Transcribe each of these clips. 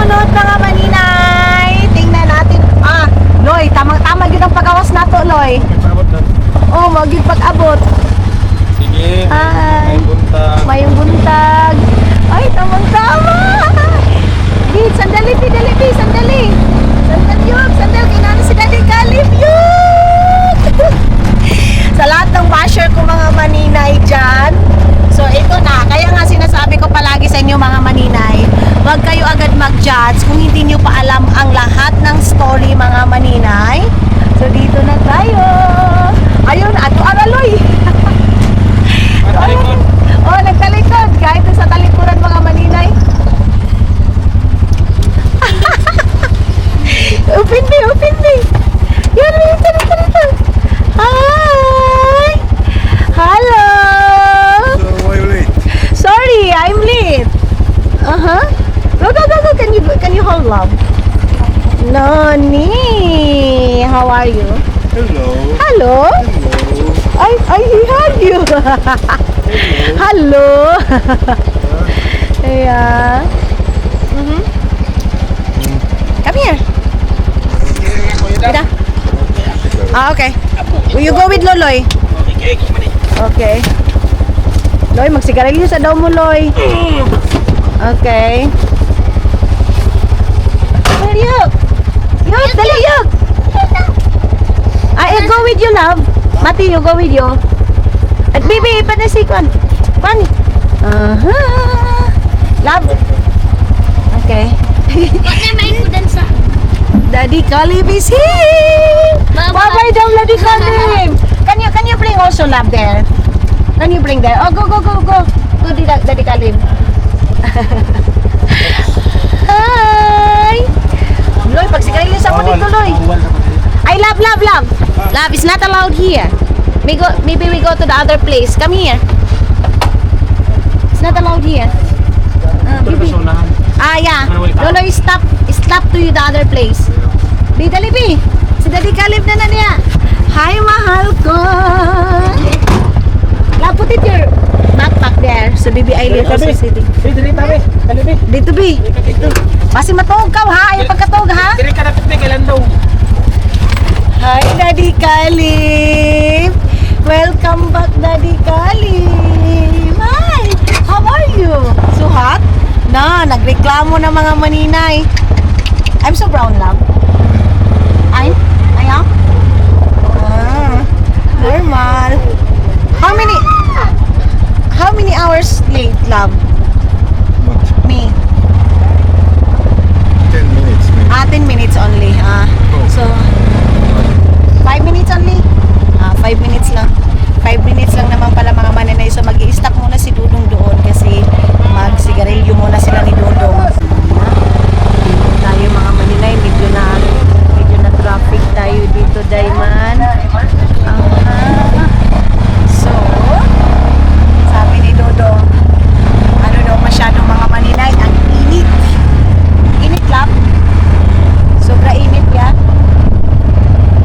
sunod mga maninay. Tingnan natin. Loy, tama yun ang pagawas nato, Loy. Oh, magiging pag-abot. Sige. Ay. May buntag. Mayong buntag. Ay, tamang-tama. Git, sandali, sandali. Sandal, kinano si Daddy Caleb yun. Sa lahat ng basher ko mga maninay dyan. So, ito na. Kaya nga sinasabi ko palagi sa inyo mga maninay, huwag kayo agad mag-judge kung hindi nyo pa alam ang lahat ng story mga maninay. So, dito na tayo. Ayun, ato araloy. Talikod. Oh, nagtalikod. Kahit sa talikuran mga maninay. Open me. Yan, dito. Hi! Hello! So, why you late? Sorry, I'm late. Go. Can you hold love? Noni, how are you? Hello. Hello? I heard you. Hello. Yeah. Come here. Ida. Okay. Will you go with Loloy? Okay. Loy, magsigarilyo sa daw mo, Loy. Okay. Where you? Dali, yug. I go with you, love. Mati, you go with you. At baby, panasikon. Pan. Love. Okay. Daddy Caleb is here. Bye-bye daw, Daddy Caleb. Can you bring also love there? Can you bring there? Oh, go. Go, Daddy Caleb. Hi. Loy, pagsigarilyo sa mo dito, Loy. I love. Love is not allowed here. Maybe we go to the other place. Come here. It's not allowed here. Bibi. Yeah. Lolo, stop to you the other place. Dali, Bi. Si Daddy Caleb na niya. Hi, mahal ko. Put it your backpack there. So, Bibi, I live also sitting. Dito, Bi. Dito. Basi matog ka, ha? Ayaw pagkatog, ha? Diri ka dapat may kailan daw. Hi, Daddy Caleb. Welcome back, Daddy Caleb. Hi. How are you? So hot? Nagreklamo na mga maninay. I'm so brown, love. Ayaw? Normal. How many hours late, love? What? Me. 10 minutes maybe. 10 minutes only. So, 5 minutes only? 5 minutes lang. 5 minutes lang naman pala mga maninay. So, mag-i-stop muna si Dudong doon kasi magsigarilyo muna sila ni Dudong. Tayo mga maninay, medyo na traffic tayo dito, Dayman. So, sabi ni Dudong, ano daw masyadong mga maninay, ang init. Init lang. Sobra init yan.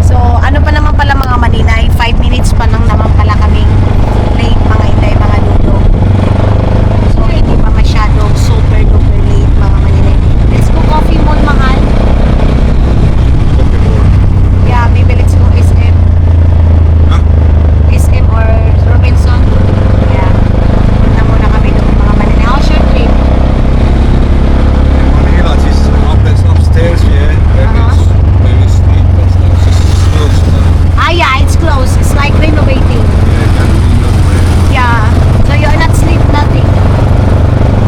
So, ano pa naman pala mga maninay, 5 minutes pa lang naman pala kaming late mga inday, mga Dudong. So, hindi pa masyadong super duper late mga maninay. Let's go coffee mall, mahal. Yeah, maybe let's go SM. SM or Robinson. Yeah. Punta muna kami doon mga maninay. How's your trip? Manila, she's upstairs, yeah. Maybe sleep, but now she's close now. Yeah, it's closed. It's like renovating. Yeah. So you're not sleep nothing.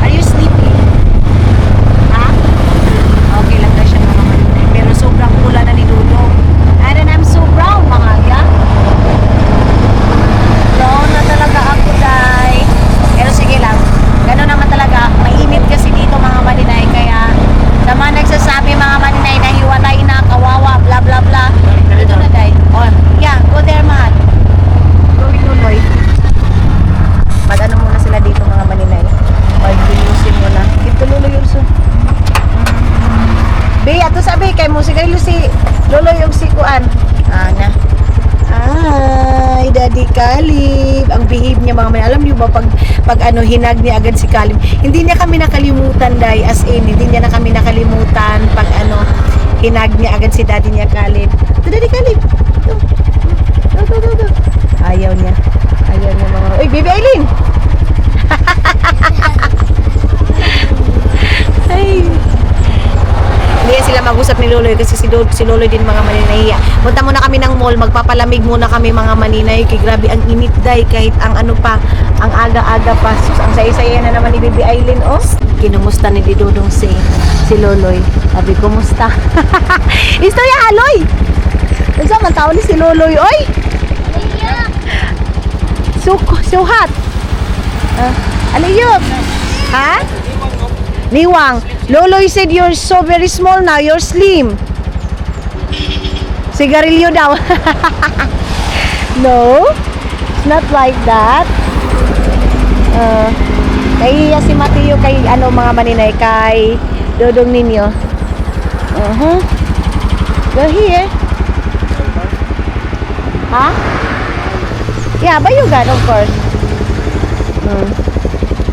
Are you sleepy? Ha? Okay lang daw siya mga maninay. Pero sobrang pula na ni Dudong. And I'm so brown mga ya. Brown na talaga ako, day. Pero sige lang. Ganun naman talaga. Mainit kasi dito mga maninay. Kaya naman nagsasabi mga maninay na hiwalay na, kawawa, bla bla bla. Dito na, day. Oh, yeah, go there, mahal. Go with Luloy. Mag-ano muna sila dito mga maninay. Pag-ilusin mo na. Dito Luloy Urso. Be, ato sabi kay mo sige si Luloy yung sikuan. Na. Ay, Daddy Caleb. Ang behave niya mga man. Alam niyo ba pag ano hinag niya agad si Caleb. Hindi niya kami nakalimutan dai, as in hindi niya na kami nakalimutan pag ano hinag niya agad si daddy niya Caleb. Ito daddy Caleb. Ito. Ayaw niya. Ayaw niya mga. Uy, baby Aileen. Ay. Hindi sila mag-usap ni Loloy kasi si Loloy din mga maninay. Punta muna kami ng mall, magpapalamig muna kami mga maninay. Kay grabe ang init day kahit ang ano pa, ang aga-aga pa. Sus, ang saya-saya na naman ni Baby Aileen, oh. Kinumusta ni Didodong si Loloy. Sabi, kumusta? Istorya haloy. Unsa man tao ni si Loloy, oy? Suhat. Aliyok. Ha? Niwang, Loloy said you're so very small now, you're slim. Sigarilyo daw. No, it's not like that. Nahihiya si Mateo kay ano mga maninay, kay Dodong ninyo. Go here. Ha? Yeah, bayugan of course.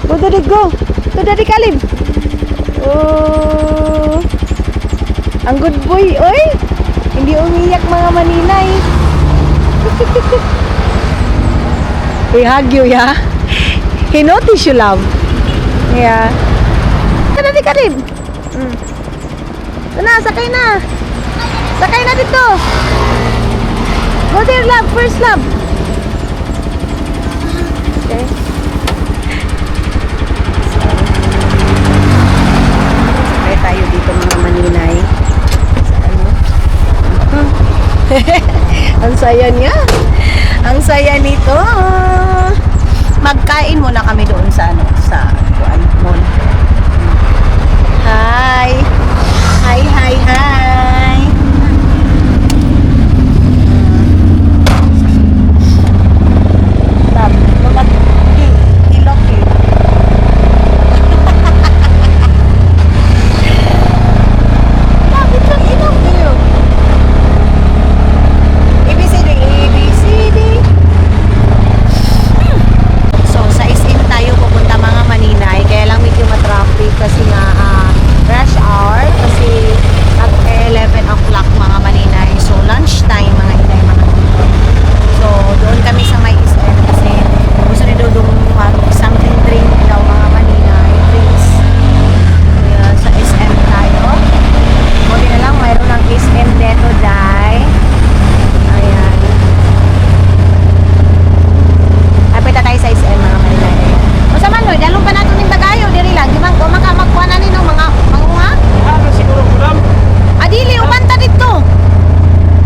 Go Daddy, go. To Daddy Caleb. Oh, ang good boy, oy. Hindi umiyak mga maninay. He hug you, yeah. He notice you, love. Yeah. Kada di Caleb. Na, sakay na. Sakay na dito. Go there, love. First, love. Okay. Tayo dito mga maninay sa ano. Ang saya niya, ang saya nito. Magkain muna kami doon sa ano, sa mall. Hi Stop. Hilok eh. Kasi nga rush hour kasi at 11 o'clock mga maninay, so lunch time mga inay mga maninay. So doon kami sa may SM kasi gusto ni Dodong mag something drink daw mga maninay, drinks. Kaya sa SM tayo, buti na lang mayroon ng SM dito dai. Ayan, apita tayo sa SM mga maninay. Masa man no, dalong pa nato ning bagayo diri lang, di man ko makamagkuha na nino mga mangunga. Ano siguro kulam? Adili umanta dito.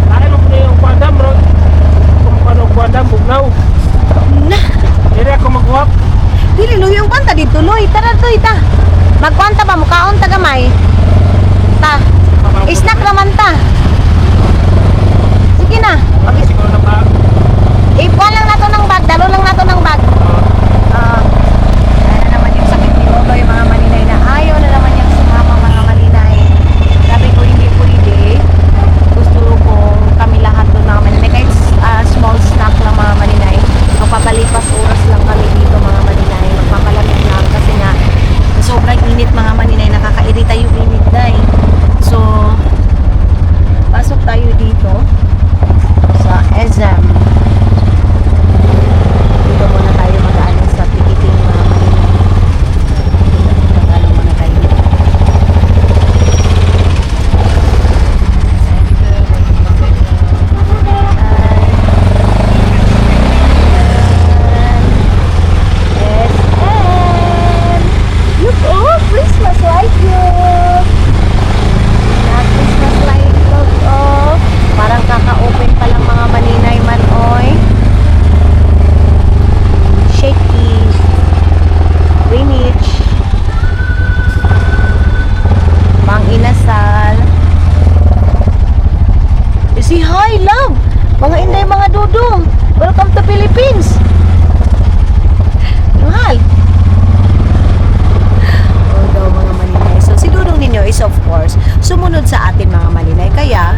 Dahil mo na yung kwadam, bro. Kung paano kwadam, bugnaw. Na, Dili ako maghuwap. dili lo yung kwanta dito, loy. Tara to ita. Magkwanta ba mukaon ta gamay? Ta. Snack naman ta. Sige na. Ano siguro na pa? Ipuan lang nato ng bag, dalo lang nato ng bag. Yan na naman yung sakit ni Lolo yung mga maninay na ayaw na naman yung sumama mga maninay. Sabi ko hindi pwede. Gusto kong kami lahat doon mga maninay. Kahit small snack lang mga maninay. Magpapalipas oras lang kami dito mga maninay. Magpapalamig lang kasi nga sobrang init mga maninay. Nakakairita yung init dahil. So, pasok tayo dito sa SM. Dito muna tayo mag-ano sa ticketing mga maninay. Mag-ano muna tayo dito. SM! Look, oh! Christmas light yun! Na Christmas light look, oh! Parang kaka-open pa lang mga maninay man, oy. Shaky, Greenwich, Mang Inasal. You see, hi love, mga inday mga dudong, welcome to Philippines. Mahal. Oh daw mga maninay. So si Dudong ninyo is of course sumunod sa atin mga maninay. Kaya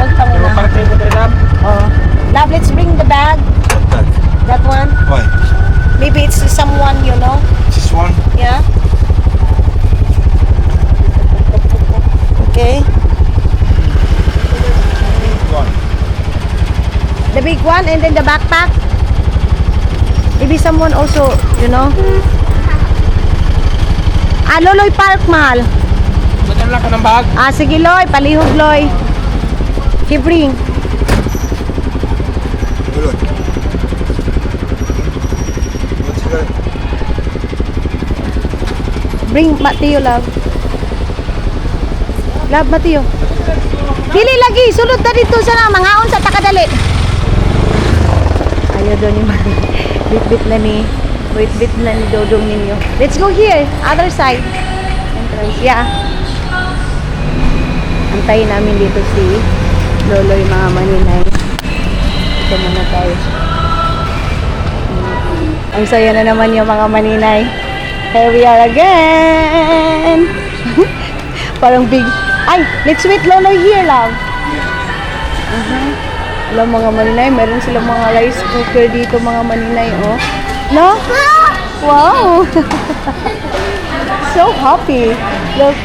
wag pa Pero muna. parte mo tayo, Ram. Oh, love, let's bring the bag. That bag. That one. Why? big one and then the backpack. Maybe someone also, you know. Loloy Park, mahal. Madala lang ka ng bag. Sige, Loy. Palihog, Loy. Bring. Good. What's that? Bring, Mateo, love. Love, Mateo. Dili lagi. Sulod na dito sa mangaon sa takadali. Ayaw doon yung bit-bit na ni Dodong ninyo. Let's go here. Other side. Entrance. Yeah. Antayin namin dito si Loloy, mga maninay. Ito muna tayo. Ang saya na naman yung mga maninay. Here we are again. Parang big. Ay, let's wait Loloy here, love. Alam, mga maninay, meron silang mga rice cooker dito, mga maninay, oh. No? Wow! So happy. Look.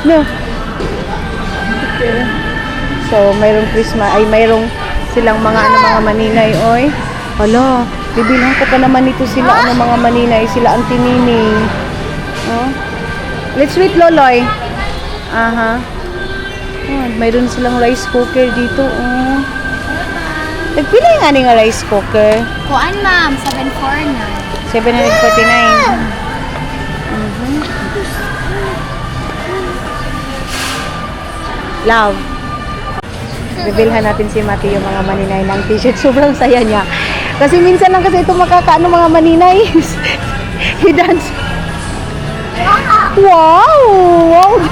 No. Okay. So, mayroong Christmas, ay mayroong silang mga maninay, oy. Hala, bibilang ko pa naman ito sila, mga maninay, sila ang tinining. Oh. Let's wait, Loloy. Aha. Oh, mayroon silang rice cooker dito, oh. Nagpila yung aning rice cooker? Kuan ma'am, 749. 749. Love. Bibilhan natin si Mati yung mga maninay ng t-shirt. Sobrang saya niya. Kasi minsan lang kasi ito makakaano mga maninay. He dance. Wow! Wow!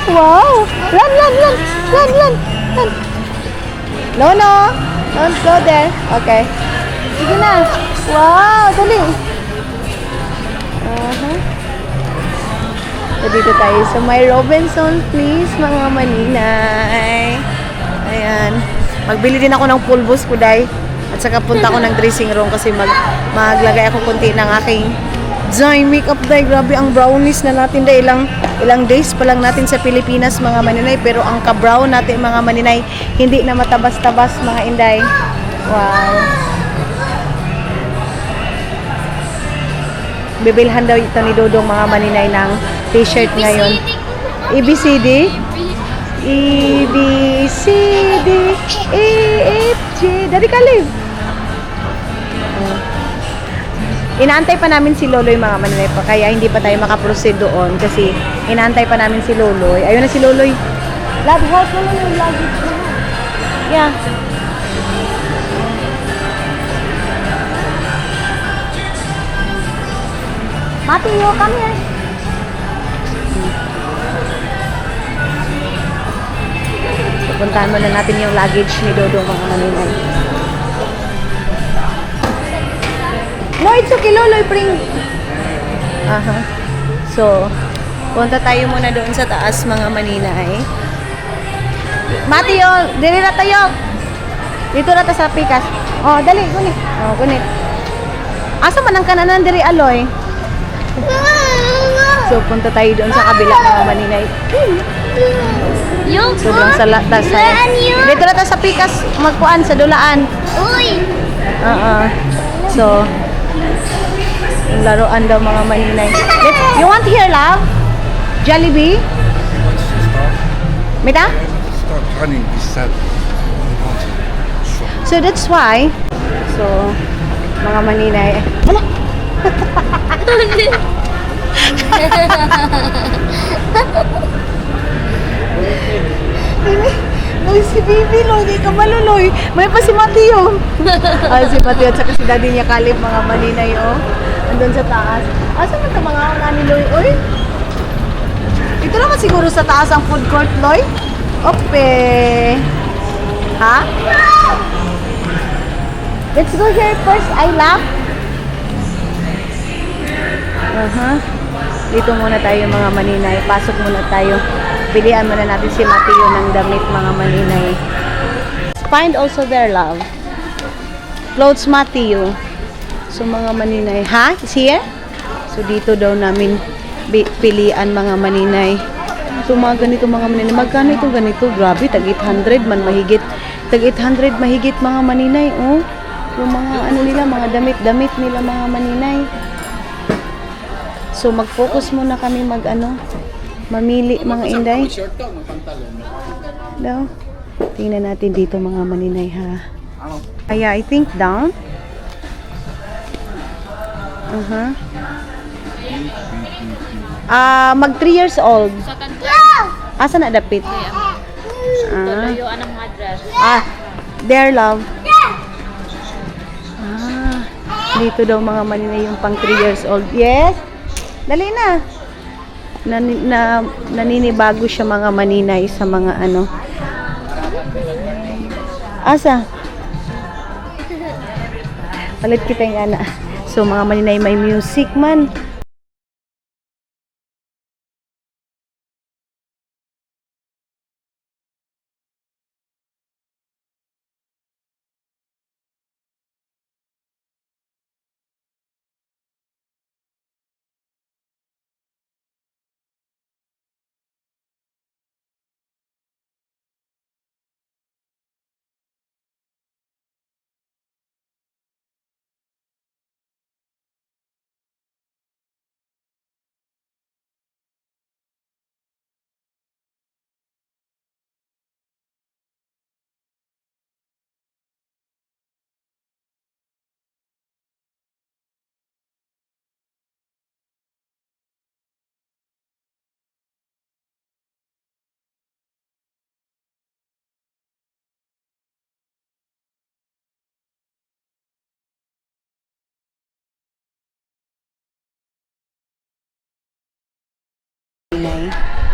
Wow! Run! No! Don't go there. Okay. Sige na. Wow! Dali. So, dito tayo sa may Robinson, please, mga maninay. Ayan. Magbili din ako ng pulbos ko, day. At saka punta ako ng dressing room kasi maglagay ako konti ng aking Zine makeup, day. Grabe ang brownies na natin, day. Ilang days pa lang natin sa Pilipinas, mga maninay. Pero ang ka-brown natin, mga maninay, hindi na matabas-tabas, mga inday. Wow. Bibilhan daw ito ni Dodong, mga maninay, ng t-shirt ngayon. ABCD? ABCD EFG. Dari Kalib. Inaantay pa namin si Loloy, mga maninay, pa kaya hindi pa tayo makaproceed doon kasi inaantay pa namin si Loloy. Ayun na si Loloy. Love house na lang yung luggage na. Yeah. Mateo, come here. Pupuntahan muna natin yung luggage ni Dodong, mga maninay. No, it's okay, Loloy, bring. So, punta tayo muna doon sa taas, mga maninay. Mateo, dili na tayo. Dito na tayo sa pikas. Oh, dali, gunit. Oh, gunit. Asa man ang kananan diri, Aloy? So, punta tayo doon sa kabila, mga maninay. Yung Sobrang salatas. Dito na tayo sa pikas, magpuan sa dulaan. Uy! So, yung laruan daw, mga maninay. You want here, love? Jollibee? Once you start Mita? running this side. So, that's why. So, mga maninay. Hala! Uy, si Bibi, Loy, di ka maluloy. May pa si Mateo. Si Mateo at saka si Daddy niya Kalib, mga maninay, oh. Andun sa taas. Asa man ito mga ni Loy, oy? Ito naman siguro sa taas ang food court, Loy. Ope. Ha? Let's go here first, Ayla. Dito muna tayo, mga maninay. Pasok muna tayo. Pilihan muna natin si Mateo ng damit, mga maninay. Find also there, love. Clothes Mateo. So, mga maninay. Ha? Is here? So, dito daw namin pilian, mga maninay. So mga ganito mga maninay. Magkano itong ganito? Grabe, tag 800 man mahigit. Tag 800 mahigit mga maninay. Oh. Yung mga ano nila, mga damit-damit nila mga maninay. So mag-focus muna kami mamili mga inday. Daw. Tingnan natin dito mga maninay ha. Kaya I think down. Mag 3 years old. Asa na dapit? Tuloyo anong address? There love. Dito daw mga maninay yung pang 3 years old. Yes? Dali na. Naninibago siya mga maninay sa mga ano. Asa? Palit kita yung ana. So mga maninay may music man.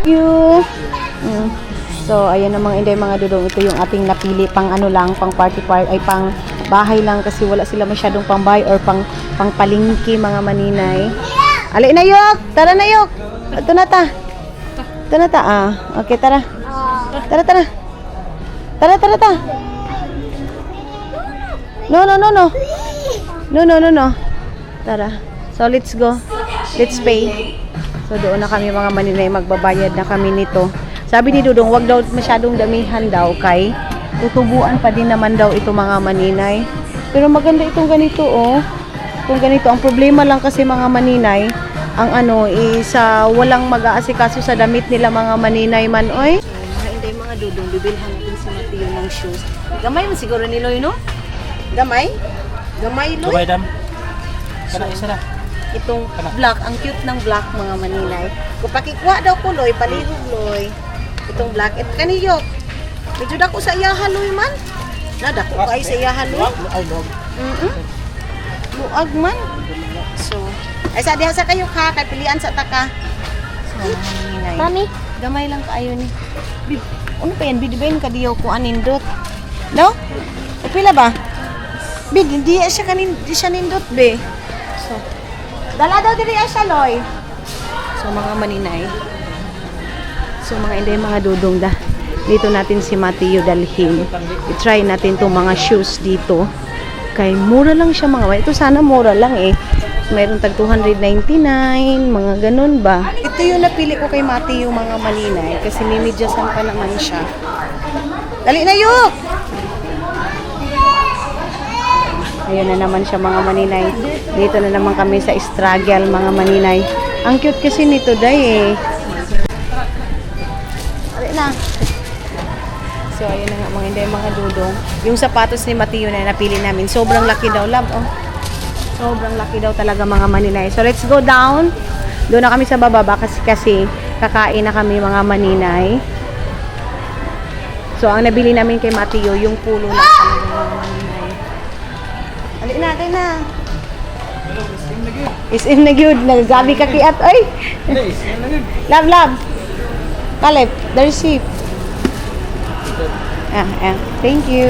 You. So, ayan namang inday mga dudong. Ito yung ating napili pang ano lang, pang party ay pang bahay lang kasi wala sila masyadong pang bahay or pang palingki mga maninay. Ali na yok! Tara na yok! Ito na ta. Ito na ta. Okay, tara. Tara. Tara. No. Tara. So, let's go. Let's pay. So doon na kami mga maninay, magbabayad na kami nito. Sabi ni Dudong, wag daw masyadong damihan daw kay tutubuan pa din naman daw ito mga maninay. Pero maganda itong ganito oh. Itong ganito, ang problema lang kasi mga maninay, ang walang mag-aasikaso sa damit nila mga maninay man oy. So, mga inday mga Dudong, bibilhan natin si Mateo ng shoes. Gamay mo siguro ni Loy no? Gamay Loy. Gamay dam. Kana isa na. Itong black, ang cute ng black mga maninay. Kung pakikwa daw ko Loy, palihog Loy. Itong black, ito kaniyo. Medyo dako sa iyahan Loy man. Dako kayo sa iyahan Loy. Luag man. So, ay sa diha sa kayo ka, kay pilian sa taka. So, mga maninay. Mami, Gamay lang kaayo ni. Bib, ano pa yan? Bidibayin ka diyo kung anindot. No? O pila ba? Bid, di siya nindot be. So, dala daw diri siya, Loy. So, mga maninay. So, mga inday, mga dudong da. Dito natin si Mateo dalhin. I-try natin itong mga shoes dito. Kay mura lang siya mga. Ito sana mura lang eh. Mayroon tag 299, mga ganun ba. Ito yung napili ko kay Mateo mga maninay. Kasi mimidyasan pa naman siya. Dali na yuk! Ayun na naman siya mga maninay. Dito na naman kami sa struggle mga maninay. Ang cute kasi nito day eh. Dali na. So ayun na nga mga inday mga dudong. Yung sapatos ni Mateo na napili namin. Sobrang laki daw love oh. Sobrang laki daw talaga mga maninay. So let's go down. Doon na kami sa bababa kasi kakain na kami mga maninay. So ang nabili namin kay Mateo yung pulo na talaga mga maninay. Dali na, dali na. Is-in na good. Nagsabi ka kiat. Ay! Love. Kalip, the receipt. Thank you.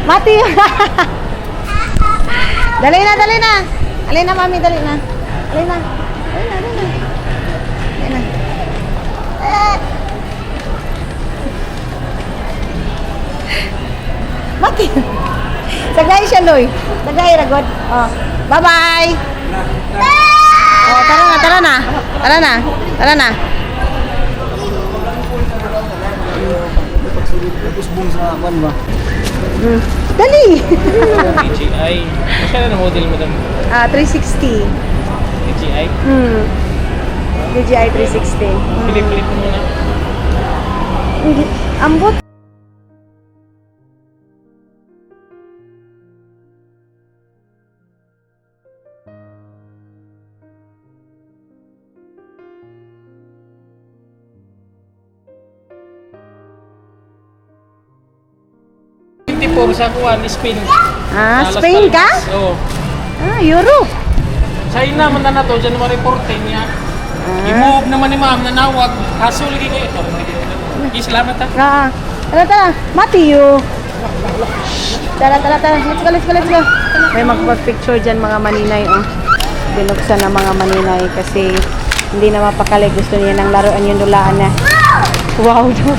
Mateo! Dali na. Dali na, mami, dali na. Mati. Sagay siya, Loy. Sagay, ragod. Oh. Bye-bye. Oh, tara na. Usbong sa kwan ba? Dali! DJI. Kaya na model mo dam? 360. DJI? DJI 360. Pilip-pilip mo muna. Ambot. Sa kuwan, Spain. Alas Spain ka? Oo. Europe. China man na to, January 14 niya. I-move naman ni ma'am, nanawag. Kaso lagi ko ito. Salamat ha. Tara. Matthew. Tara. Let's go. May magpag-picture dyan mga maninay, oh. Binuksan ng mga maninay kasi hindi na mapakali. Gusto niya ng laruan yung dulaan na. Wow, no.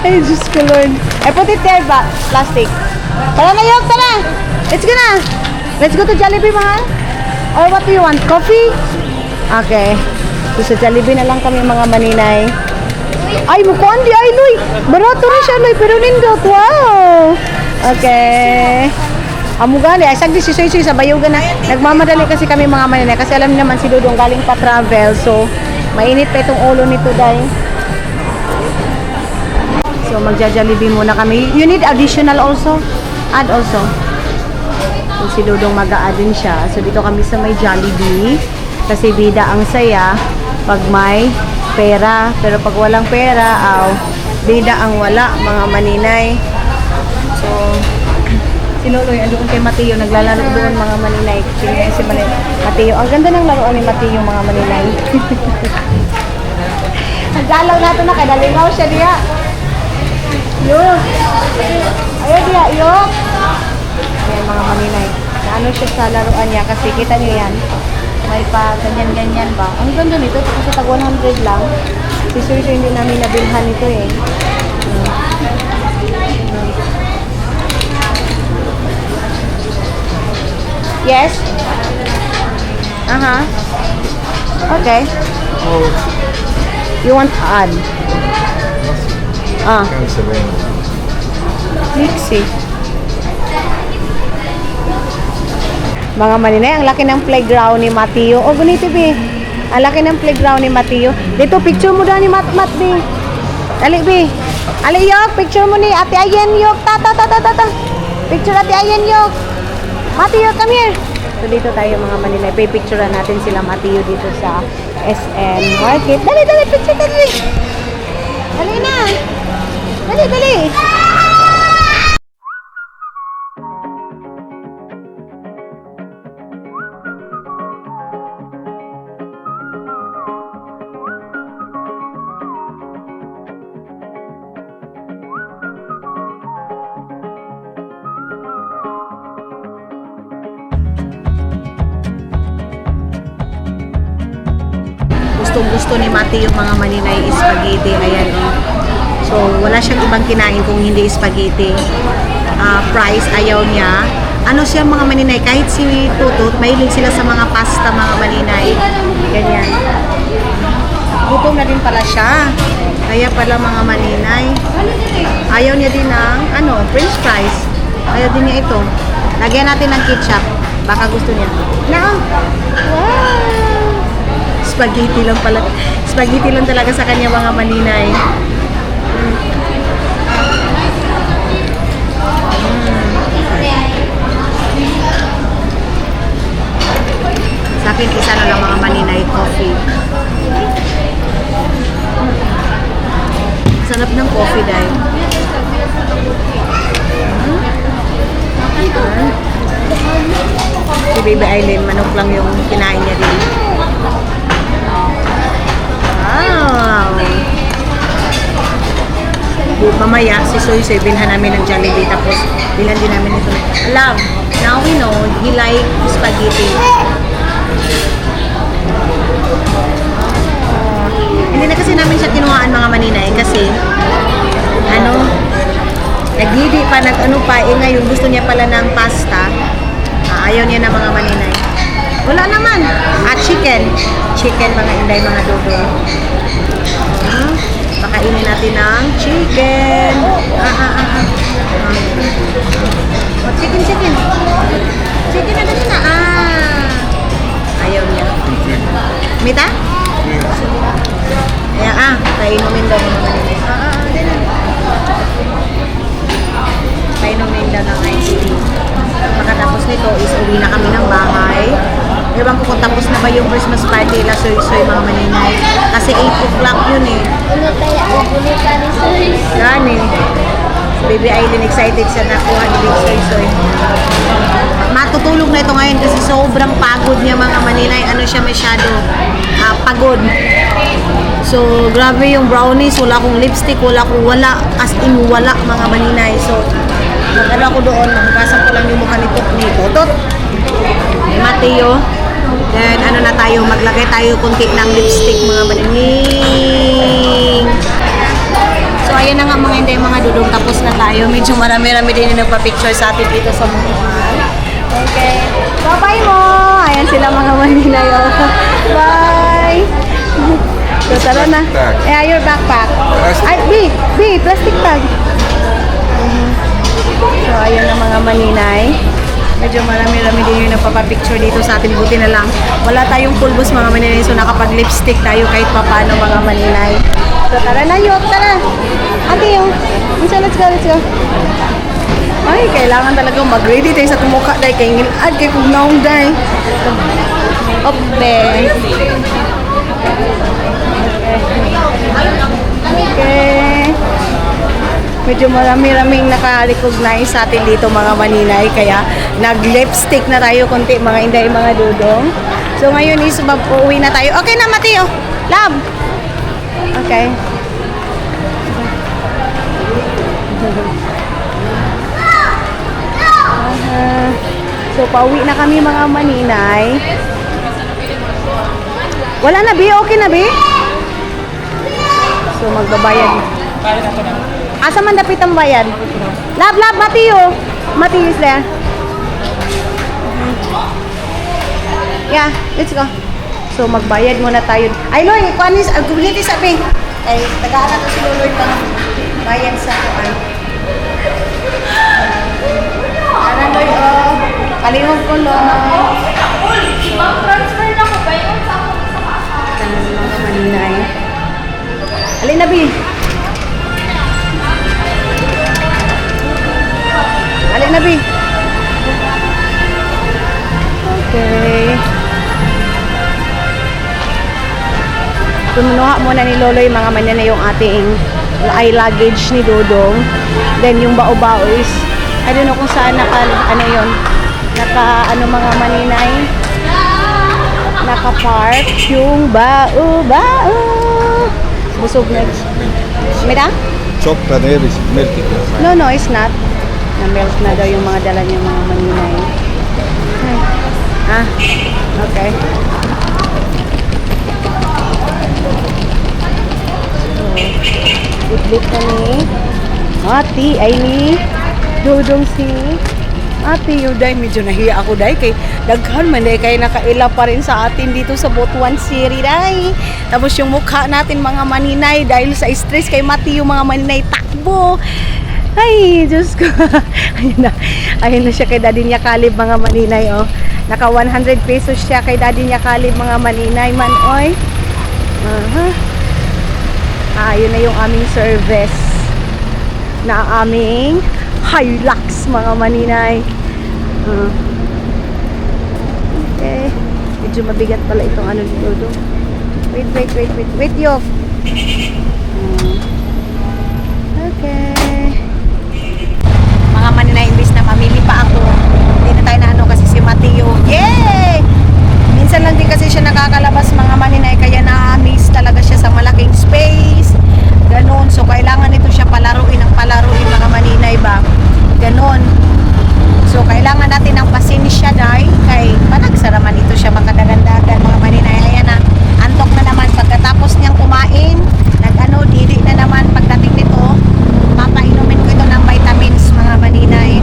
Ay, Diyos ko, Lord. Put it there, ba? Plastic. Tara na, Yok, tara. Let's go na. Let's go to Jollibee, mahal. Or what do you want? Coffee? Okay. So, sa Jollibee na lang kami, mga maninay. Ay, mukuan di, ay, Loy. Barato rin siya, Loy. Pero nindot. Wow. Okay. Amugali. Ay, sagdi si Soy sa Bayugan na. Nagmamadali kasi kami, mga maninay. Kasi alam naman si Dudong galing pa travel. So, mainit pa itong ulo nito, dahil. So, magja-Jollibee muna kami. You need additional also? Add also. So, si Dudong mag-a-add din siya. So, dito kami sa may Jollibee. Kasi bida ang saya pag may pera. Pero pag walang pera, bida ang wala, mga maninay. So, si Loloy, andun kay Mateo. Naglalaro doon, mga maninay. Si Mateo. Ang ganda ng laruan ni Mateo, mga maninay. Nagdalaw natin na. Kaya dalimaw siya diya. Yok. Ayan dia, Yok. Ayan mga maninay. Naano siya sa laruan niya kasi kita niyo yan. May pa ganyan-ganyan ba. Ang ganda nito kasi tag 100 lang. Si Sir hindi namin nabilhan nito eh. Yes? Okay. You want to add? Cancel. Mixi. Mga maninay, ang laki ng playground ni Mateo. Oh, ganito, be. Ang laki ng playground ni Mateo. Dito, picture mo daw ni Mat, be. Dali, be. Ali, Yok, picture mo ni Ate Ayen, Yok. Ta. Picture Ate Ayen, Yok. Mateo, come here. So, dito tayo, mga maninay. Pipicturean natin sila Mateo dito sa SM Market. Dali, picture, dali. Dali na. Dali. Gustong-gusto ni Mati yung mga maninay spaghetti. Ayan, oh. So, wala siyang ibang kinain kung hindi spaghetti. Fries, ayaw niya. Ano siya mga maninay, kahit si Tutut, mahilig sila sa mga pasta, mga maninay. Ganyan. Gutom na din pala siya. Kaya pala mga maninay. Ayaw niya din ng, french fries. Ayaw din niya ito. Lagyan natin ng ketchup. Baka gusto niya. Wow! Spaghetti lang pala. Spaghetti lang talaga sa kanya, mga maninay. Sa akin, isa na lang, mga maninay, coffee. Sarap ng coffee, dahil. Si Baby Aileen, manok lang yung kinain niya din. Wow! Mamaya, si Soy bilhan namin ng Jollibee, tapos bilhan din namin ito. Alam, now we know, he like spaghetti. Hindi na kasi namin siya kinuhaan, mga maninay, kasi nagdidi pa, ngayon gusto niya pala ng pasta. Ayaw niya na, mga maninay. Wala naman. Chicken, mga inday, mga dodo. kakainin natin ng chicken. Oh, chicken. Chicken na dali na. Ayaw niya. Mita? Ayan, painumin daw mga manilay. Dali. Painumin daw ng ice tea. Pagkatapos nito is uwi na kami ng bahay. Ewan ko kung tapos na ba yung Christmas party la soy-soy mga maninay. Kasi 8 o'clock yun eh. Gani. Baby Aileen excited siya na kuha ni Big Soy-soy. Matutulog na ito ngayon kasi sobrang pagod niya mga maninay. Ano siya masyado pagod. So grabe yung brownies. Wala akong lipstick. Wala. As in wala mga maninay. So nag-ano ako doon. Maghugasan ko lang yung mukha ni Totot. Mateo. Then, ano na tayo, maglagay tayo kunti ng lipstick, mga manining. So, ayan na nga mga hindi, mga dudong, tapos na tayo. Medyo marami-rami din yung nagpa-picture sa atin dito sa Mukhang. Okay. Bye-bye mo! Ayan sila mga maninay. Bye! So, tara na. Yeah, your backpack. Ay, B, plastic bag. So, ayan na mga maninay. Medyo marami-rami din yung nagpapapicture dito sa atin. Buti na lang. Wala tayong pulbos mga maninay. So nakapag-lipstick tayo kahit papano mga maninay. So tara na yun. Tara. Ate yung. Let's go. Ay, kailangan talagang mag-ready tayo sa tumukha dahil kay ngilad kay kugnaong dahil. Okay. Okay. Medyo marami-raming naka-recognize sa atin dito mga maninay. Kaya nag-lipstick na tayo konti mga inday, mga dudong. So ngayon is uwi na tayo. Okay na Mateo. Love. Okay. So pauwi na kami mga maninay. Wala na Bi? Okay na Bi? So magbabayad. Bayad ako na. Asa man dapit ang bayan? Love, Mateo. Mateo is there. Yeah, let's go. So, magbayad muna tayo. Ay, Loy, kuanis, community sabi. Ay, tagaan na to si Loloy pang bayad sa kuan. Ano, Loy, oh. Palingog ko, Loy. Mag-transfer na ko ba yun sa ako sa kasa? Mga maninay. Alin na, Bi? Alin na, Bi? Okay. Tumunuha muna ni Loloy mga manyan yung ating eye luggage ni Dodong. Then yung bao-bao is, I don't know kung saan ano yun, mga maninay, naka-park yung bao-bao. Busog na. Mira? Chopped and everything, melted. No, it's not. Na-melt na daw yung mga dala niya mga maninay. Okay. So, idlit na ni Ate, ay ni Dodong si Ate Yuday. Medyo nahiya ako day kay daghan man day kay nakaila pa rin sa atin dito sa Butuan City day. Tapos yung mukha natin mga maninay dahil sa stress kay Mati yung mga maninay takbo. Ay, Diyos ko. Ayun na siya kay Daddy niya Kalib mga maninay, oh. Naka 100 pesos siya kay Daddy niya Kalib mga maninay man, oy. Yun na yung aming service na aming Hilux mga maninay. Okay. Medyo mabigat pala itong ano dito. Wait, yo. Okay. Mga maninay, imbis na mamili pa ako, hindi na tayo na ano kasi si Mateo. Yay! Minsan lang din kasi siya nakakalabas mga maninay, kaya na-miss talaga siya sa malaking space. Ganon. So, kailangan ito siya palaruin mga maninay ba? Ganon. So, kailangan natin ng pasensya dahil kay panagsaraman ito siya makadagandagan mga maninay. Ayan na, antok na naman pagkatapos niyang kumain. Didi na naman pagdating nito, papainumin ko ito ng vitamins mga maninay.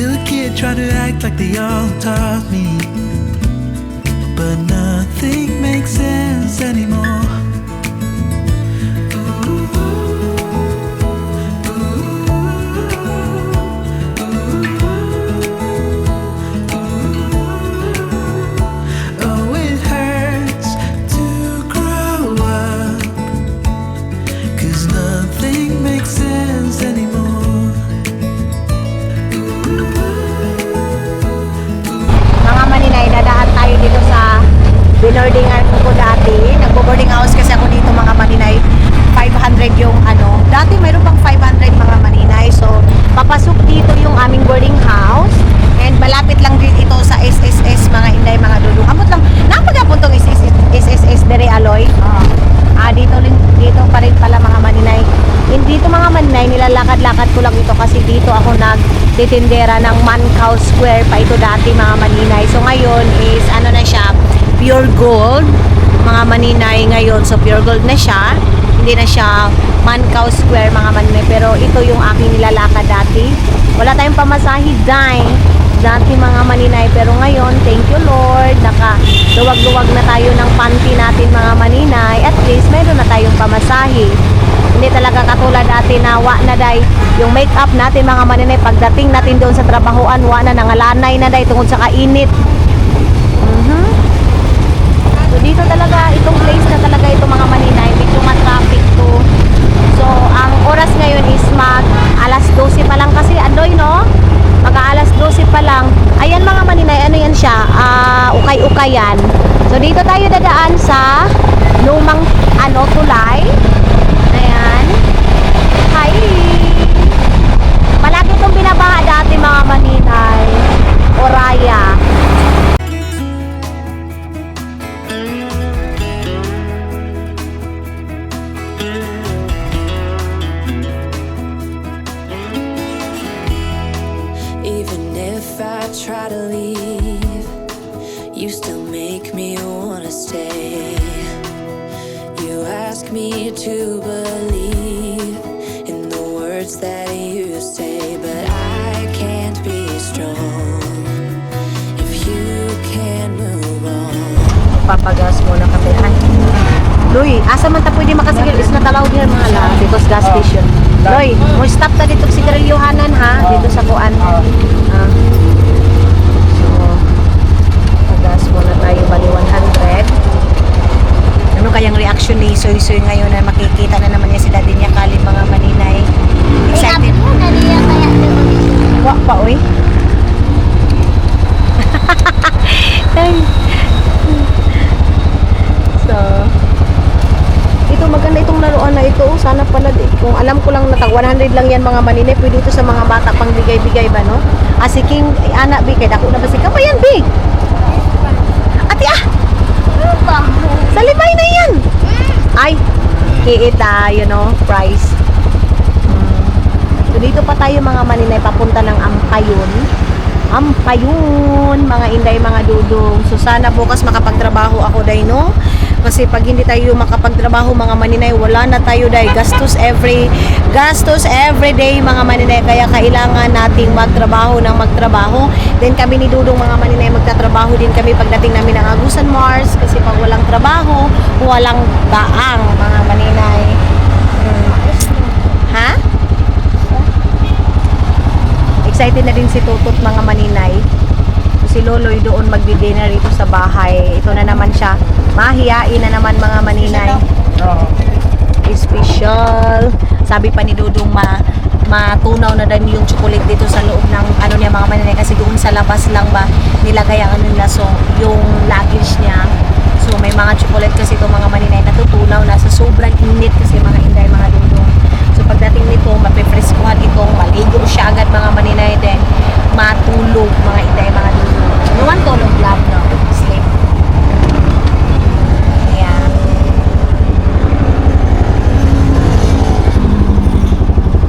Still a kid trying to act like they all taught me, but nothing makes sense anymore. Oh, it hurts to grow up, 'cause nothing makes sense anymore. Mga maninay, dadaan tayo dito sa binordingan ko dati. Nagbo-boarding house kasi ako dito mga maninay. 500 yung ano. Dati mayroon pang 500 mga maninay. So, papasok dito yung aming boarding house. And malapit lang din ito sa SSS mga inday, mga dudong. Amot lang. Napagapon tong SSS Dere Aloy. Dito pa rin pala mga maninay. Hindi ito mga maninay, nilalakad-lakad ko lang ito kasi dito ako nagtitindera ng Mancaw Square pa ito dati mga maninay. So ngayon is ano na siya, pure gold mga maninay ngayon. So pure gold na siya. Hindi na siya Mancaw Square mga maninay. Pero ito yung aking nilalakad dati. Wala tayong pamasahe dati mga maninay. Pero ngayon, thank you Lord, nakaluwag-luwag na tayo ng panty natin mga maninay. At least meron na tayong pamasahe. Hindi talaga katulad dati na wa na day yung make-up natin mga maninay. Pagdating natin doon sa trabahoan, wa na, nangalanay na day tungkol sa kainit. So dito talaga, itong place na talaga ito mga maninay, medyo matraffic to. So ang oras ngayon is alas 12 pa lang kasi Andoy, no? Alas 12 pa lang. Ayan mga maninay, ano yan siya? Ukay-ukayan. So dito tayo dadaan sa lumang tulay. Ayan. Hi! Palagi itong binabaha dati mga maninay. Oraya. Even if I try to leave, you still make me wanna stay. You ask me to believe in the words that you say, but I can't be strong if you can't move on. Papagas muna kami. Ay, Loy, asa man ta pwede makasigil is natalaw din mga la because gas station. Loy, mo stop ta dito sa Yohanan ha, dito sa kuan. So, pagas muna tayo bali 100. Ano kayang reaction ni Soy ngayon na makikita na naman niya si daddy niya Kali mga maninay. Excited mo na niya kaya wa pa oy. Ay. So, ito maganda itong laruan na ito. Sana pala, kung alam ko lang na tag 100 lang yan mga maninay, pwede ito sa mga bata pang bigay-bigay ba, no? Asiking, anak, bi, kaya dako na ba si Kamayan, bi? Ati, salibay na yan! Ay, kiita, you know, price. So, dito pa tayo mga maninay, papunta ng Ampayon, mga inday, mga dudong. So, sana bukas makapagtrabaho ako, day, no? Kasi pag hindi tayo makapagtrabaho mga maninay, wala na tayo day gastos every day mga maninay, kaya kailangan nating magtrabaho. Then kami ni Dudong mga maninay magtatrabaho din kami pagdating namin ng Agusan Mars kasi pag walang trabaho, walang daang mga maninay. Ha? Excited na din si Tutut mga maninay. Si Loloy doon magdi-dinner ito sa bahay. Ito na naman siya. Mahiyain na naman mga maninay. Special. Sabi pa ni Dudong matunaw na din yung chocolate dito sa loob ng ano niya mga maninay kasi doon sa labas lang ba nilagay ang ano nila, so yung luggage niya. So may mga chocolate kasi ito mga maninay natutunaw na sa sobrang init kasi mga inday mga Dudong. So pagdating nito mapipreskuhan itong maligo siya agad mga maninay, then matulog mga inday mga Dudong. Nuwan tulog lang, no? Sleep. Ayan.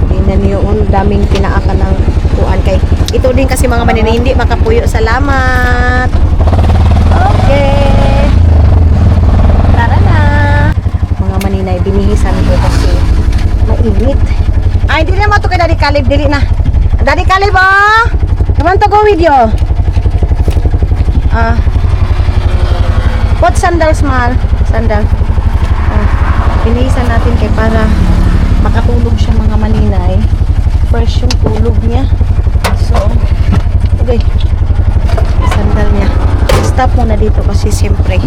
Tingnan niyo, daming pinaakan ng kuan kay. Ito din kasi mga maninay, hindi makapuyo. Salamat. Okay. Tara na. Mga maninay, binihisan ko kasi mainit. Ay, hindi na mo ito kay Daddy Caleb. Dili na. Daddy Caleb, oh! I want to go with you. What sandals, mahal? Sandal. Pinisan natin kay para makatulog siya mga maninay. Fresh yung tulog niya. So, okay. Sandal niya. Stop muna dito kasi siyempre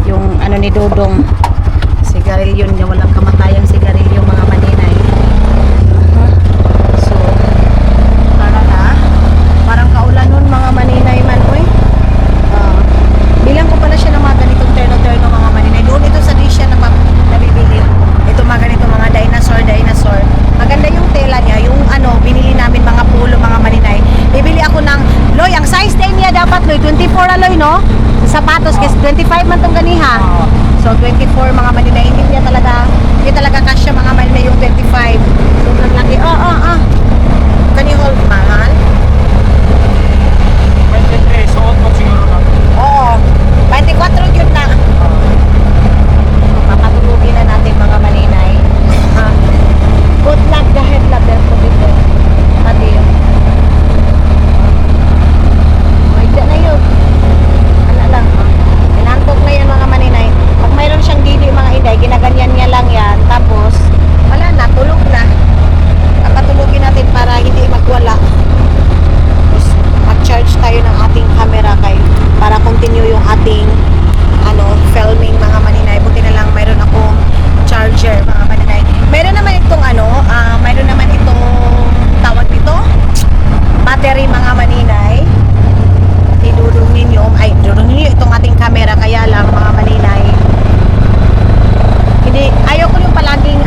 yung ano ni Dodong sigarilyo niya, walang kamatayang sigarilyo mga maninay. So, tara na. Parang kaulan nun mga maninay man, uy. Bilang ko pala siya ng mga ganitong terno-terno mga maninay. Doon ito sa Risha na nabibili. Ito mga ganito mga dinosaur. Maganda yung tela niya. Yung ano, binili namin mga pulo mga maninay. Bibili ako ng, Loy, ang size din niya dapat, Loy, 24 aloy, no? Sapatos, kasi 25 man tong ganiha. So, 24 mga maninay. Hindi talaga kasya mga maninay yung 25. Sobrang laki. Can you hold, mahal? 23, suot mo siguro na. Oo. 24 yun na. Papatulugin na natin mga maninay. Good luck dahil laber ko dito. Pati yun. Ay, dyan na yun. Ano lang. Inantok na yan mga maninay. Pag mayroon siyang gili mga inday, ginaganyan niya lang yan. Tapos, wala na. Tulog na. Papatulugin natin para hindi magwala. Tapos, mag-charge tayo ng ating camera para continue yung ating filming mga maninay. Buti na lang mayroon akong charger mga maninay. Mayroon naman itong tawag nito battery mga maninay. Idudong ninyo itong ating camera, kaya lang mga maninay hindi, ayaw ko yung palaging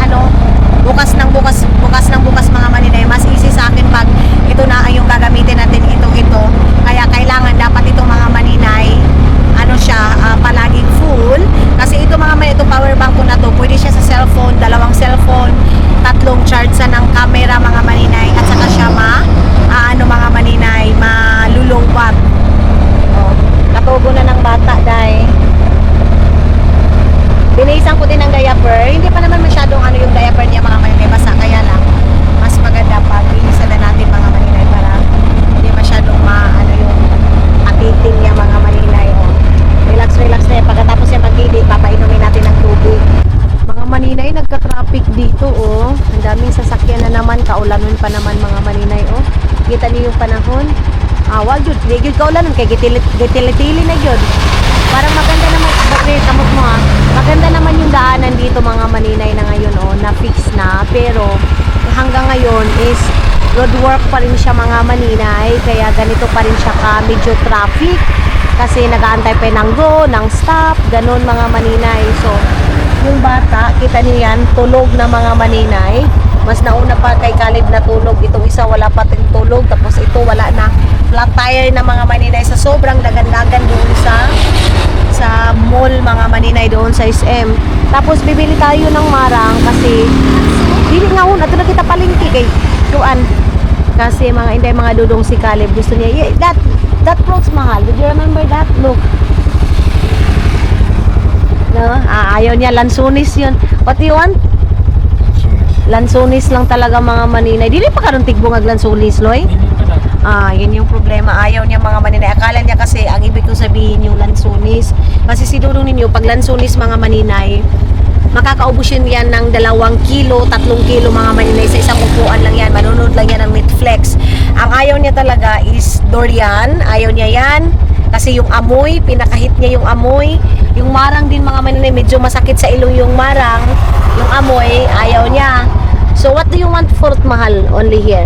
bukas ng bukas mga maninay. Mas easy sa akin pag ito na ay yung gagamitin natin ito. Kaya kailangan dapat itong mga maninay palaging full. Kasi ito mga maninay, itong power bank ko na to, pwede siya sa cellphone, 2 cellphone, 3 charge sa ng camera mga maninay, at saka siya mga maninay, malulungkot. Katugo na ng bata dahil binisan ko din ng diaper. Hindi pa naman masyadong yung diaper niya mga maninay, basa. Kaya lang mas maganda pag binisan na natin mga maninay para hindi masyadong yung akiting niya mga maninay. Relax na yan. Pagkatapos yung pagdidi, papainumin natin ng tubig. Mga maninay, nagka-traffic dito Ang daming sasakyan na naman. Kaulanon pa naman mga maninay Kita niyo yung panahon. Wag yun. Hindi yun kaulanon. Kaya gitili na yun. Parang maganda naman. Bakit kamot mo maganda naman yung daanan dito mga maninay na ngayon na fix na. Pero hanggang ngayon is roadwork pa rin siya mga maninay. Kaya ganito pa rin siya medyo traffic. Kasi nag-aantay pa ng go, ng stop, ganun mga maninay. So, yung bata, kita niyo yan, tulog na mga maninay. Mas nauna pa kay Caleb na tulog. Itong isa wala pa tulog. Tapos ito wala na. Flat tire na mga maninay sa sobrang dagan-dagan doon sa mall mga maninay doon sa SM. Tapos bibili tayo ng marang kasi bili nga ito na kita palingki kay Tuan. Kasi mga inday, mga dudong si Caleb gusto niya. That clothes mahal. Did you remember that? Look. No? Ayaw niya. Lansunis yun. What do you want? Lansunis lang talaga mga maninay. Dili pa karon tigbungag lansunis, Loy? Yun yung problema. Ayaw niya mga maninay. Akala niya kasi ang ibig kong sabihin yung lansunis. Kasi sinurong ninyo, pag lansunis mga maninay, makakaubos yan ng 2 kilo, 3 kilo mga maninay sa isang upuan lang yan. Manunod lang yan ng Netflix. Ang ayaw niya talaga is durian. Ayaw niya yan. Kasi yung amoy, pinakahit niya yung amoy. Yung marang din mga maninay, medyo masakit sa ilong yung marang. Yung amoy, ayaw niya. So what do you want for it, mahal? Only here?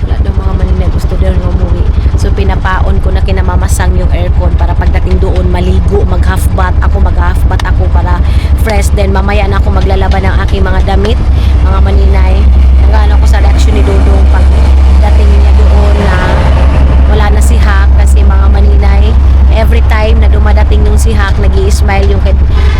Wala daw mga maninay, gusto daw umuwi. So pinapaon ko na kinamamasang yung aircon para pagdating doon maligo, mag-half bath ako para fresh. Then mamaya na ako maglalaban ng aking mga damit mga maninay. Nagano ko sa reaction ni Dodong pag dating niya doon na wala na si Hak. Kasi mga maninay, every time na dumadating yung si Hak, nag-i-smile yung kay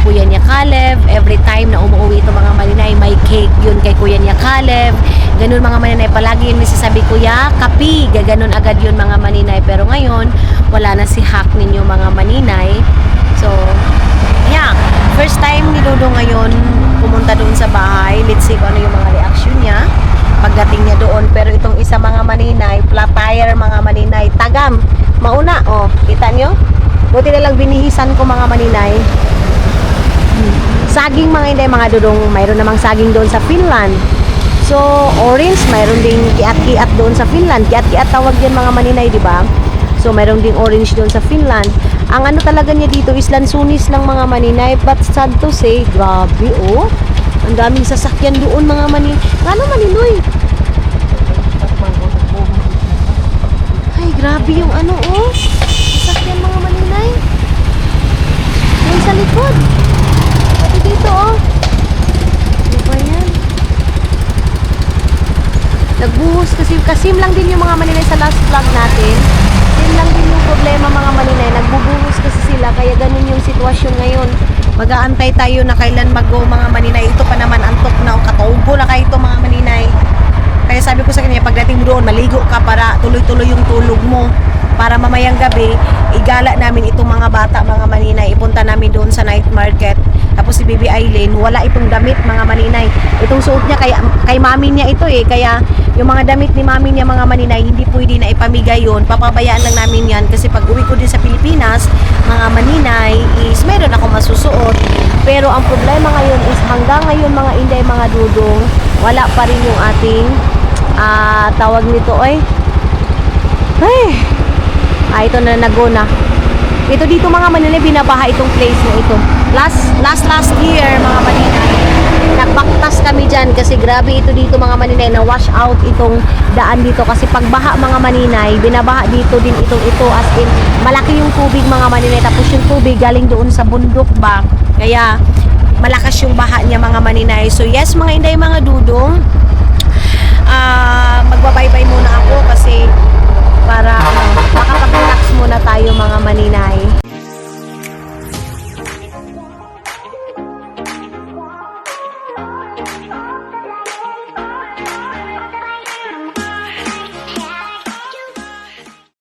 kuya niya Caleb. Every time na umuwi ito mga maninay, may cake yun kay kuya niya Caleb. Ganun mga maninay, palagi yun sasabi, kuya, kapi, gaganon agad yun mga maninay. Pero ngayon, wala na si Hak ninyo mga maninay. So, yeah, first time ni Dodo ngayon pumunta doon sa bahay. Let's see kung ano yung mga reaction niya pagdating niya doon. Pero itong isa mga maninay, flat tire mga maninay, tagam. Mauna, oh, kita nyo? Buti na lang binihisan ko mga maninay. Saging mga inday, mga dudong, mayroon namang saging doon sa Finland. So, orange, mayroon ding kiat-kiat doon sa Finland. Kiat-kiat tawag yan mga maninay, di ba? So, mayroon ding orange doon sa Finland. Ang ano talaga niya dito is lansunis lang mga maninay. But sad to say, grabe oh. Ang daming sasakyan doon mga maninay. Ano maninoy? Ay, grabe yung ano oh. Sasakyan mga maninay. Yung sa likod. Pati dito oh. Ano ba yan? Nagbuhos kasi kasim lang din yung mga maninay sa last vlog natin. Yun lang din yung problema mga maninay. Nagbubuhos kasi sila kaya ganun yung sitwasyon ngayon. Mag-aantay tayo na kailan mag-go mga maninay. Ito pa naman antok na o kataubo na kayo ito mga maninay. Kaya sabi ko sa kanya pagdating mo doon maligo ka para tuloy-tuloy yung tulog mo. Para mamayang gabi igala namin itong mga bata mga maninay. Ipunta namin doon sa night market. Tapos si Bibi Aileen, wala itong damit mga maninay. Itong suot niya kay mami niya ito eh. Kaya yung mga damit ni mami niya mga maninay, hindi pwede na ipamigay yun. Papabayaan lang namin yan. Kasi pag uwi ko din sa Pilipinas, mga maninay, is meron ako masusuot. Pero ang problema ngayon is hanggang ngayon mga inday, mga dudong, wala pa rin yung ating tawag nito ay ito na nagona. Ito dito mga maninay, binabaha itong place na ito. Last year mga maninay, nagbaktas kami dyan kasi grabe ito dito mga maninay, na wash out itong daan dito kasi pagbaha mga maninay, binabaha dito din ito as in malaki yung tubig mga maninay, tapos yung tubig galing doon sa bundok ba, kaya malakas yung baha niya mga maninay. So yes mga inday mga dudong,